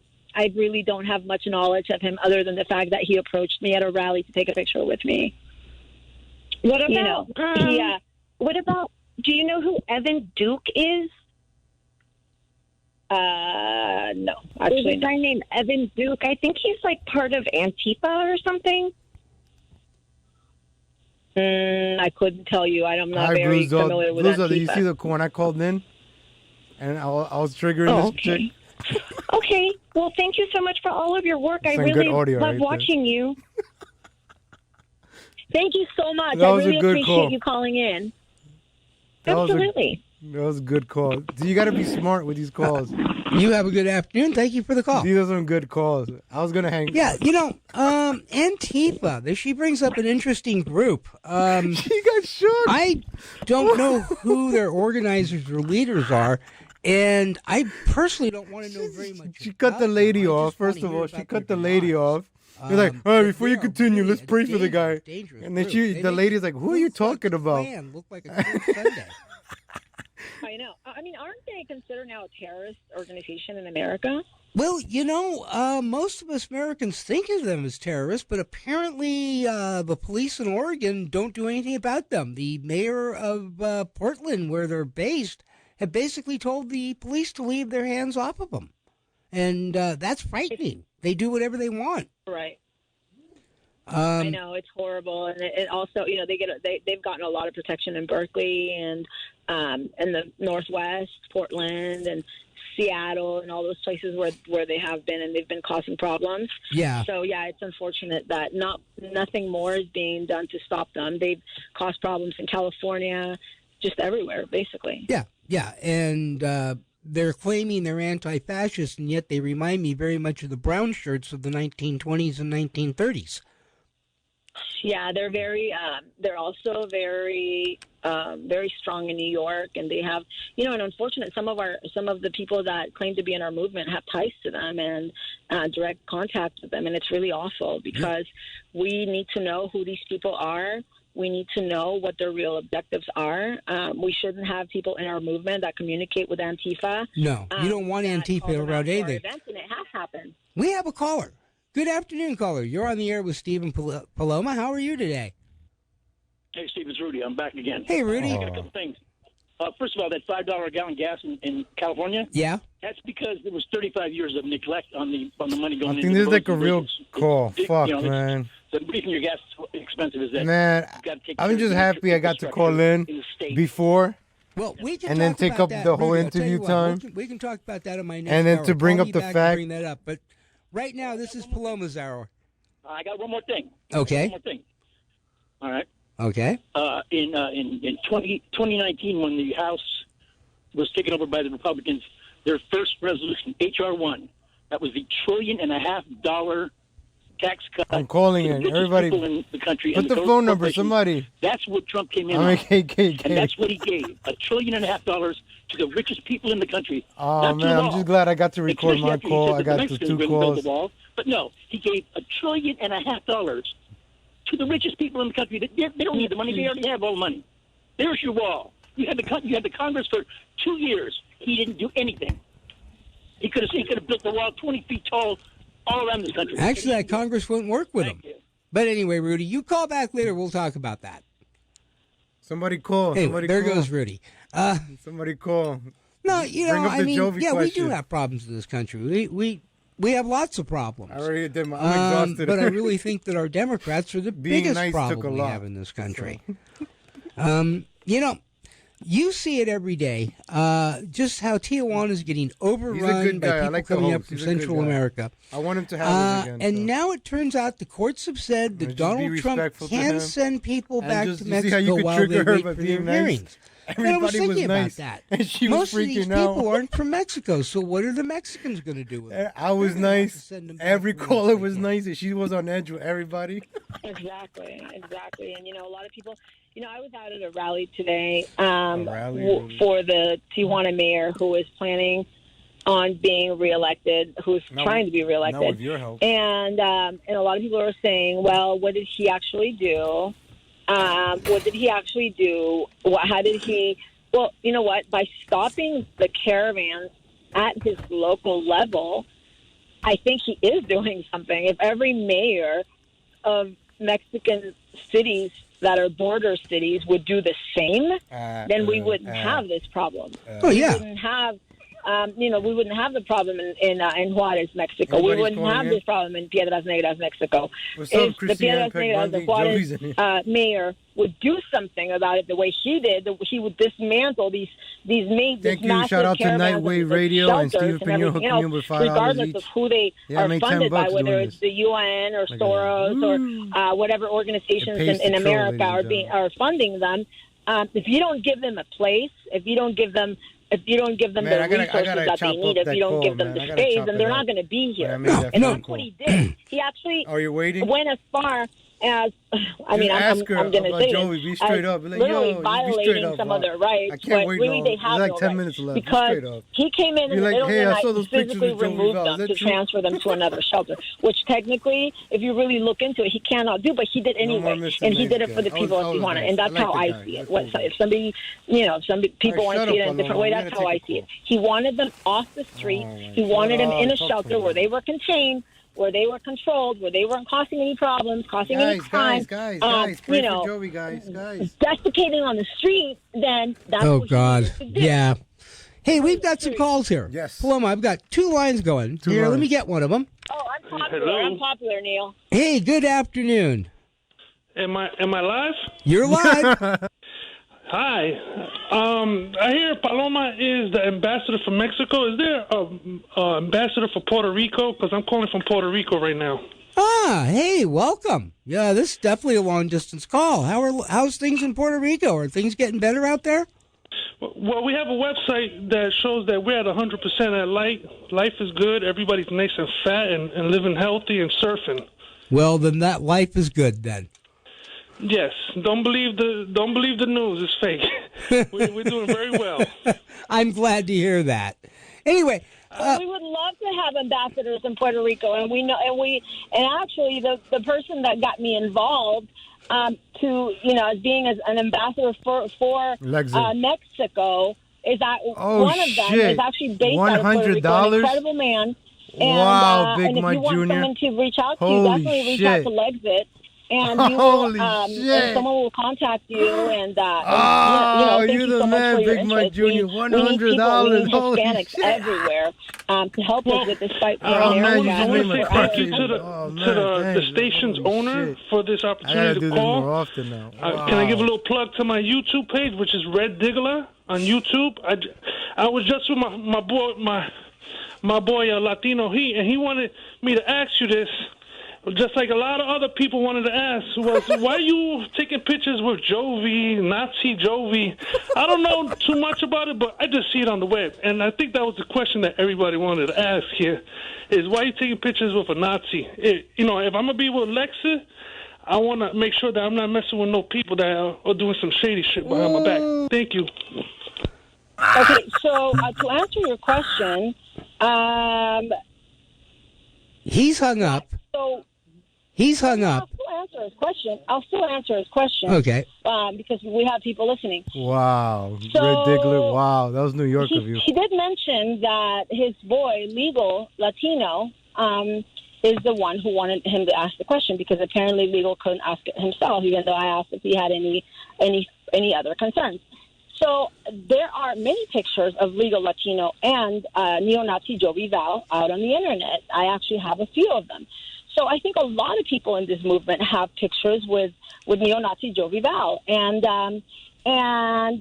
really don't have much knowledge of him other than the fact that he approached me at a rally to take a picture with me. What about? What about? Do you know who Evan Duke is? No, actually. There's a guy named Evan Duke. I think he's part of Antifa or something. I couldn't tell you. I'm not very familiar with Antifa. You see when I called in, and I was triggering this chick. Okay. Well, thank you so much for all of your work. I really love watching you. Thank you so much. I really appreciate you calling in. Absolutely. That was a good call. You got to be smart with these calls. You have a good afternoon. Thank you for the call. These are some good calls. I was going to hang. Yeah, Antifa, she brings up an interesting group. She got shook. I don't know who their organizers or leaders are, and I personally don't want to know very much. She cut the lady off. First of all, she cut the lady off. You're like, all right, before you continue, let's pray for the guy. And then the lady's like, who are you talking about? Look like a Sunday. I know. I mean, aren't they considered now a terrorist organization in America? Well, most of us Americans think of them as terrorists, but apparently the police in Oregon don't do anything about them. The mayor of Portland, where they're based, have basically told the police to leave their hands off of them. And that's frightening. They do whatever they want. Right. I know, it's horrible, and it also, they've gotten a lot of protection in Berkeley and in the Northwest, Portland and Seattle, and all those places where they have been, and they've been causing problems. Yeah. So it's unfortunate that nothing more is being done to stop them. They've caused problems in California, just everywhere, basically. Yeah, and they're claiming they're anti-fascist, and yet they remind me very much of the brown shirts of the 1920s and 1930s. Yeah, they're they're also very strong in New York, and they have, and unfortunate, some of the people that claim to be in our movement have ties to them and direct contact with them, and it's really awful because we need to know who these people are. We need to know what their real objectives are. We shouldn't have people in our movement that communicate with Antifa. No, you don't want Antifa around either. Events, and it has happened. We have a caller. Good afternoon, caller. You're on the air with Steve and Paloma. How are you today? Hey, Steve, it's Rudy. I'm back again. Hey, Rudy. I got a couple things. First of all, that $5 a gallon gas in California. Yeah. That's because there was 35 years of neglect on the money going. I think this is like a real call. Fuck, man. The reason your gas is expensive is that. Man, I'm just happy I got to call in before. Well, we can and then take up the whole interview time. We can talk about that in my next and then hour. to bring up the fact. Bring that up, but right now this is Paloma's hour. I got one more thing. Okay. One more thing. All right. Okay. In 2019, when the House was taken over by the Republicans, their first resolution, HR 1, that was the $1.5 trillion tax cut. I'm calling for the in. richest Everybody, people in the country. put and the those phone number, corporations. somebody. That's what Trump came in I'm on. a KKK. And that's what he gave, $1.5 trillion to the richest people in the country. Oh, Not to man, the I'm wall. just glad I got to record Especially my after he call. said I that got the Mexicans 2 were gonna build calls. the wall. But no, he gave $1.5 trillion to the richest people in the country. They don't need the money. They already have all the money. There's your wall. You had the Congress for 2 years. He didn't do anything. He could have built the wall 20 feet tall all around this country. Actually, that Congress wouldn't work with him. But anyway, Rudy, you call back later. We'll talk about that. Somebody call. Hey, Somebody there call. goes Rudy. Somebody call. No, you know, Bring up I the mean, Jovi yeah, we question. do have problems in this country. We have lots of problems. I already did my. I'm exhausted. But I really think that our Democrats are the Being biggest nice took a problem we lot, have in this country. You know, you see it every day. Just how Tijuana is getting overrun good by guy. I people like the coming up host. from He's a good Central guy. America. I want him to have this again. And so. now it turns out the courts have said that Just be Donald Trump respectful to can him. send people And back just- to you see how you Mexico could while they trigger her wait by for their being nice? hearings. And I was Everybody was thinking nice. about that. And she was Most of these freaking out. people aren't from Mexico, so what are the Mexicans going to do with it? I was They're gonna have to nice. send them back Every to the caller Mexican. was nice. And she was on edge with everybody. Exactly. And, you know, a lot of people, you know, I was out at a rally today rally? for the Tijuana mayor who is planning on being reelected, who's trying to be reelected. Not with your help. And a lot of people are saying, well, what did he actually do? What did he actually do? How did he? Well, you know what? By stopping the caravans at his local level, I think he is doing something. If every mayor of Mexican cities that are border cities would do the same, then we wouldn't have this problem. We wouldn't have. We wouldn't have the problem in Juarez, Mexico. Everybody's We wouldn't calling have in. this problem in Piedras Negras, Mexico. What's up, If the Christiane Piedras Negras, the Peck-Bundy? Juarez Joey's in here. mayor would do something about it the way he did, he would dismantle these Thank you. massive Shout out to caravans Nightwave and Radio and shelters Steve Pino everything hooking me else, up with $5 regardless each. of who they Yeah, I are made funded by, $10 whether doing it's the UN or Look at Soros or whatever organizations It pays in to troll, America ladies and are funding them. If you don't give them a place, if you don't give them Man, the I gotta resources that they chop need, up if you that don't give call, them man. I the gotta space, chop then it they're up. not going to be here. I made that And phone that's call. what he did. He actually Are you waiting? went as far as, I'm ask her going to about say Joey. Be straight up. Be like, literally yo, just be violating straight up, some Bob. of their rights, I can't but wait really no. they have There's like no 10 rights. minutes left. Be Because straight up. he came in Be in the like, middle hey, of I the saw night those and pictures physically with Joey removed Val. Is them that to true? transfer them to another shelter, which technically, if you really look into it, he cannot do, but he did No more anyway. Mr. And he Nice did it Guy. for the I people was of Tijuana, nice. and that's I like how the I guy. see it. That's cool. If somebody, some people want shut to see it up, in a different Paloma. way, We that's gotta how I take a see it. call. He wanted them off the street. He wanted them in a shelter where they were contained, where they were controlled, where they weren't causing any problems, causing any crime. Guys, you pray know, for Joey, guys. defecating on the street, then that's Oh, what God. he needed to do. Yeah. Hey, we've got some calls here. Yes. Paloma, I've got 2 lines going. Here, let me get one of them. Oh, I'm popular. Hello? I'm popular, Neil. Hey, good afternoon. Am I live? You're live. Hi. I hear Paloma is the ambassador for Mexico. Is there a ambassador for Puerto Rico? Because I'm calling from Puerto Rico right now. Hey, welcome. Yeah, this is definitely a long-distance call. How's things in Puerto Rico? Are things getting better out there? Well, we have a website that shows that we're at 100% at life is good. Everybody's nice and fat and living healthy and surfing. Well, then that life is good then. Yes. Don't believe the news. It's fake. We're doing very well. I'm glad to hear that. Anyway, We would love to have ambassadors in Puerto Rico, and actually the person that got me involved as being an ambassador for Mexico is that one of them is actually based out of Puerto Rico, an incredible man. And, Wow, Big and if Mike you want Jr. someone to reach out to you, Holy definitely reach out shit. to Lexit. And you will, Holy and shit. someone will contact you. And Oh, thank you're you the so much man, for your Big Mike interest. Jr. We need people, we need Holy Hispanics shit. everywhere to help us with this fight for Oh, man, America. I want to say thank you country. to Oh, the man, station's holy owner shit. for this I opportunity gotta do to this call. more often now. Can I give a little plug to my YouTube page, which is Red Diggler on YouTube? I was just with my boy Latino, and he wanted me to ask you this. just like a lot of other people wanted to ask, was why you taking pictures with Jovi, Nazi Jovi? I don't know too much about it, but I just see it on the web. And I think that was the question that everybody wanted to ask here, is why you taking pictures with a Nazi? If I'm going to be with Lexa, I want to make sure that I'm not messing with no people that are doing some shady shit behind my back. Thank you. Okay, so to answer your question, he's hung up. So he's hung up. I'll still answer his question. Okay. Because we have people listening. Wow. So, Red Diggler, wow. That was New York of you. He did mention that his boy, Legal Latino, is the one who wanted him to ask the question, because apparently Legal couldn't ask it himself, even though I asked if he had any other concerns. So there are many pictures of Legal Latino and neo-Nazi Jovi Val out on the internet. I actually have a few of them. So I think a lot of people in this movement have pictures with neo-Nazi Jovi Val. And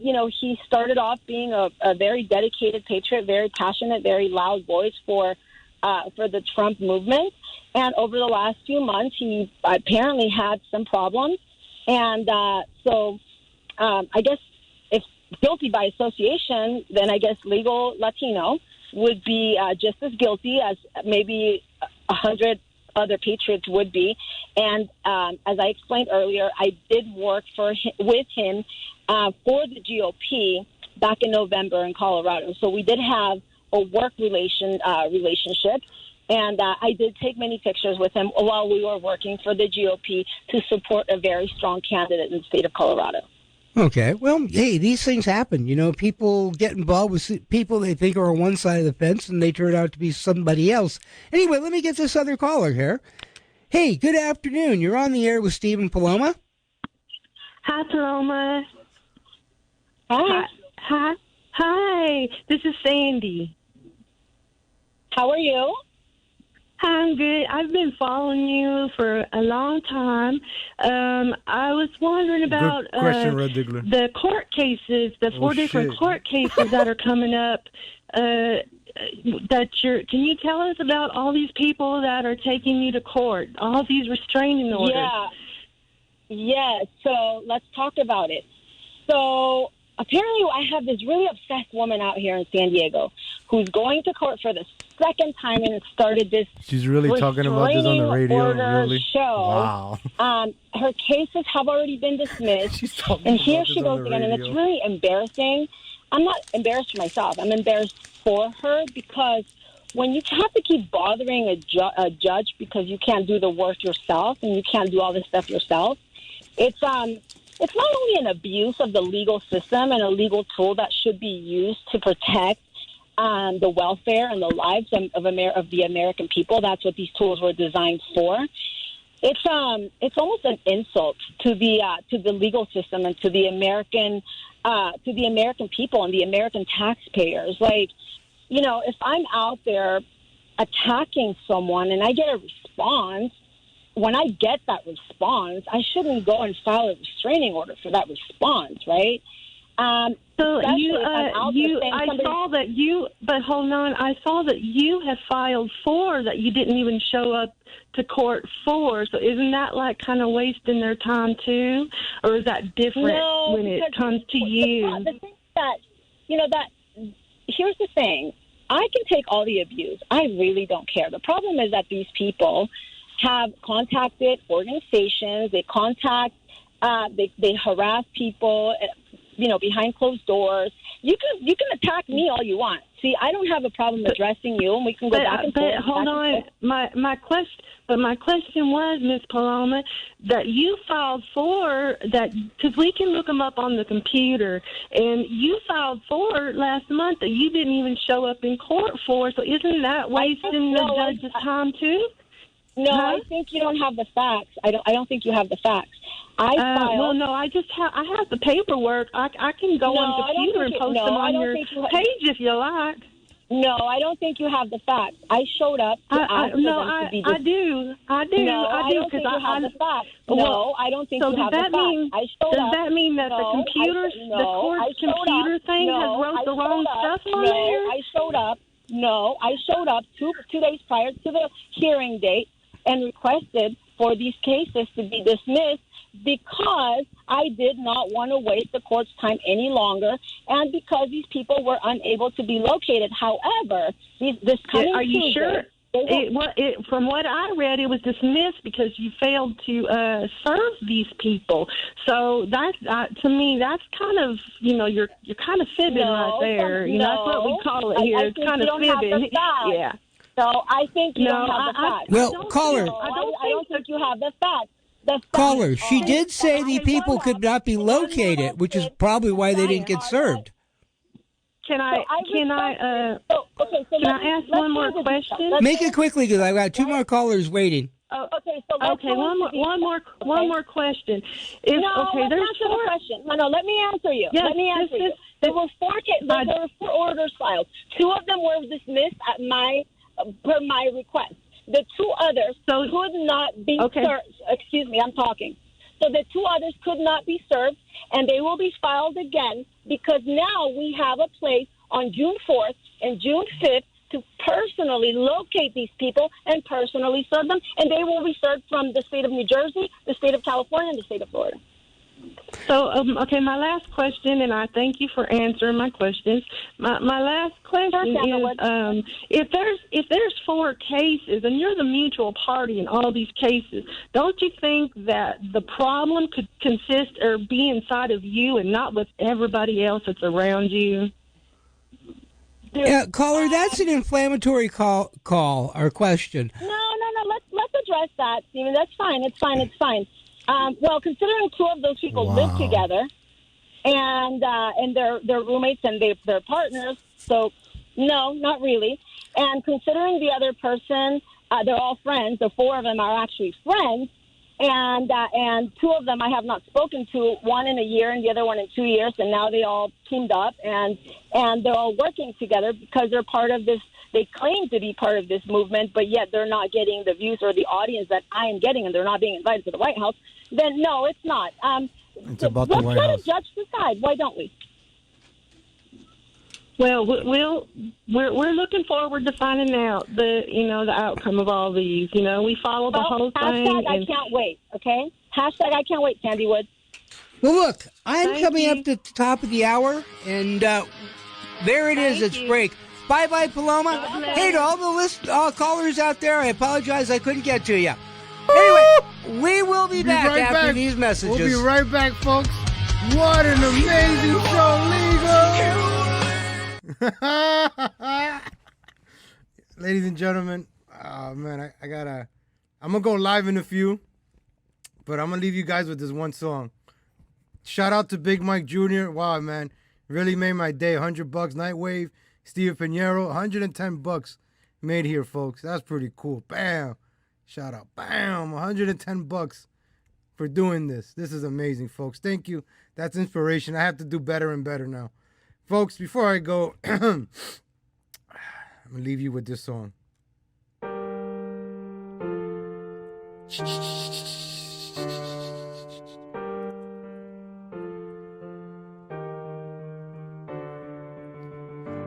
he started off being a very dedicated patriot, very passionate, very loud voice for the Trump movement. And over the last few months, he apparently had some problems. And so I guess if guilty by association, then I guess Legal Latino would be just as guilty as maybe 100 other patriots would be. And as I explained earlier, I did work with him for the GOP back in November in Colorado. So we did have a work relationship. And I did take many pictures with him while we were working for the GOP to support a very strong candidate in the state of Colorado. Okay. Well, hey, these things happen. People get involved with people they think are on one side of the fence, and they turn out to be somebody else. Anyway, let me get this other caller here. Hey, good afternoon. You're on the air with Steve and Paloma. Hi, Paloma. Hi. Hi. This is Sandy. How are you? I'm good. I've been following you for a long time. I was wondering about question, Red Diggler. The court cases, the four different court cases that are coming up. Can you tell us about all these people that are taking you to court? All these restraining orders. Yeah. So let's talk about it. So apparently I have this really obsessed woman out here in San Diego who's going to court for the second time and started this. She's really talking about this on the radio, really? Show. Wow. Her cases have already been dismissed. And here she goes again, and it's really embarrassing. I'm not embarrassed for myself. I'm embarrassed for her, because when you have to keep bothering a judge because you can't do the work yourself and you can't do all this stuff yourself, it's not only an abuse of the legal system and a legal tool that should be used to protect the welfare and the lives of the American people. That's what these tools were designed for. It's almost an insult to the legal system and to the American people and the American taxpayers. Like, if I'm out there attacking someone and I get a response, when I get that response, I shouldn't go and file a restraining order for that response, right? So but hold on, I saw that you have filed 4 that you didn't even show up to court for. So isn't that like kind of wasting their time too? Or is that different when it comes to you? The thing here's the thing. I can take all the abuse. I really don't care. The problem is that these people have contacted organizations. They they harass people, behind closed doors. You can attack me all you want. See, I don't have a problem addressing you, and we can go back and forth. But hold on, my question was, Miss Paloma, that you filed 4 that, because we can look them up on the computer, and you filed 4 last month that you didn't even show up in court for. So isn't that wasting the judge's time too? No, I think you don't have the facts. I don't think you have the facts. I have the paperwork. I can go on the computer and post them on your page if you like. No, I don't think you have the facts. I showed up to ask for them to be I do. No, I don't think you have the facts. No, I don't think you have the facts. I showed up. Does that mean that the court's computer thing has wrote the wrong stuff on there? I showed up. No, I showed up 2 days prior to the hearing date. and requested for these cases to be dismissed because I did not want to waste the court's time any longer, and because these people were unable to be located. However, this coming Are you Tuesday, sure? From what I read, it was dismissed because you failed to serve these people. So that, to me, that's kind of, you're kind of fibbing right there. That's what we call it here. It's kind of fibbing. Yeah. So I think you don't have the facts. Well, caller. I don't think you have the facts. Caller, she did say the people could not be located, which is probably why they didn't get served. Can I ask one more question? Make it quickly, because I've got two more callers waiting. One more question. There's four questions. No, let me answer you. Yes, let me answer you. There were four orders filed. Two of them were dismissed at per my request. The two others could not be served. Excuse me, I'm talking. So the two others could not be served, and they will be filed again because now we have a place on June 4th and June 5th to personally locate these people and personally serve them, and they will be served from the state of New Jersey, the state of California, and the state of Florida. So, my last question, and I thank you for answering my questions. My last question is, if there's four cases, and you're the mutual party in all these cases, don't you think that the problem could consist or be inside of you and not with everybody else that's around you? Yeah, caller, that's an inflammatory call or question. No. Let's address that, Stephen. That's fine. It's fine. Well, considering two of those people live together, and they're roommates and they're partners, so no, not really. And considering the other person, they're all friends. The four of them are actually friends, and two of them I have not spoken to. One in a year and the other one in 2 years, and now they all teamed up and they're all working together because they're part of this. They claim to be part of this movement, but yet they're not getting the views or the audience that I am getting, and they're not being invited to the White House. Then no, it's not. It's about the White Let's let House. a judge decide. Why don't we? Well, we're looking forward to finding out the outcome of all these. We follow the whole thing. Hashtag I can't wait. Okay. Hashtag I can't wait. Sandy Woods. Well, look, I'm coming up to the top of the hour, and there it is. It's break. Bye-bye, Paloma. Hey, to all the callers out there, I apologize I couldn't get to you. Anyway, we will be back after these messages. We'll be right back, folks. What an amazing show, Legal! Ladies and gentlemen, oh, man, I'm going to go live in a few, but I'm going to leave you guys with this one song. Shout out to Big Mike Jr. Wow, man, really made my day. $100, Nightwave. Steve Pinheiro, $110 made here, folks. That's pretty cool. Bam. Shout out. Bam. $110 for doing this. This is amazing, folks. Thank you. That's inspiration. I have to do better and better now. Folks, before I go, I'm going to leave you with this song.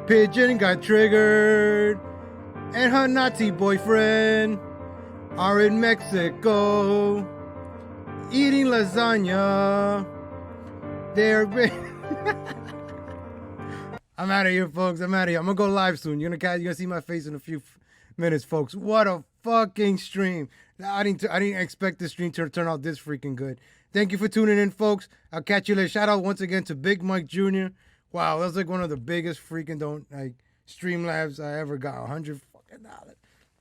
Pigeon got triggered, and her Nazi boyfriend are in Mexico eating lasagna. I'm out of here, folks. I'm out of here. I'm gonna go live soon. You're gonna see my face in a few minutes, folks. What a fucking stream! I didn't expect this stream to turn out this freaking good. Thank you for tuning in, folks. I'll catch you later. Shout out once again to Big Mike Jr. Wow, that was like one of the biggest freaking Streamlabs I ever got. $100 fucking.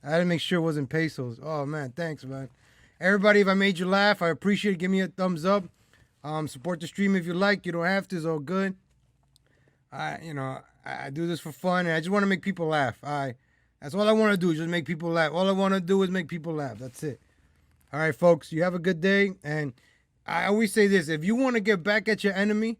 I had to make sure it wasn't pesos. Oh man, thanks, man. Everybody, if I made you laugh, I appreciate it. Give me a thumbs up. Support the stream if you like. You don't have to. It's all good. I do this for fun, and I just want to make people laugh. That's all I want to do is just make people laugh. All I want to do is make people laugh. That's it. All right, folks. You have a good day, and I always say this: if you want to get back at your enemy,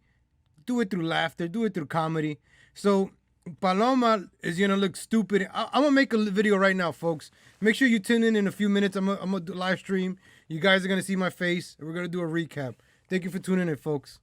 do it through laughter. Do it through comedy. So Paloma is going to look stupid. I'm going to make a video right now, folks. Make sure you tune in a few minutes. I'm going to do a live stream. You guys are going to see my face. And we're going to do a recap. Thank you for tuning in, folks.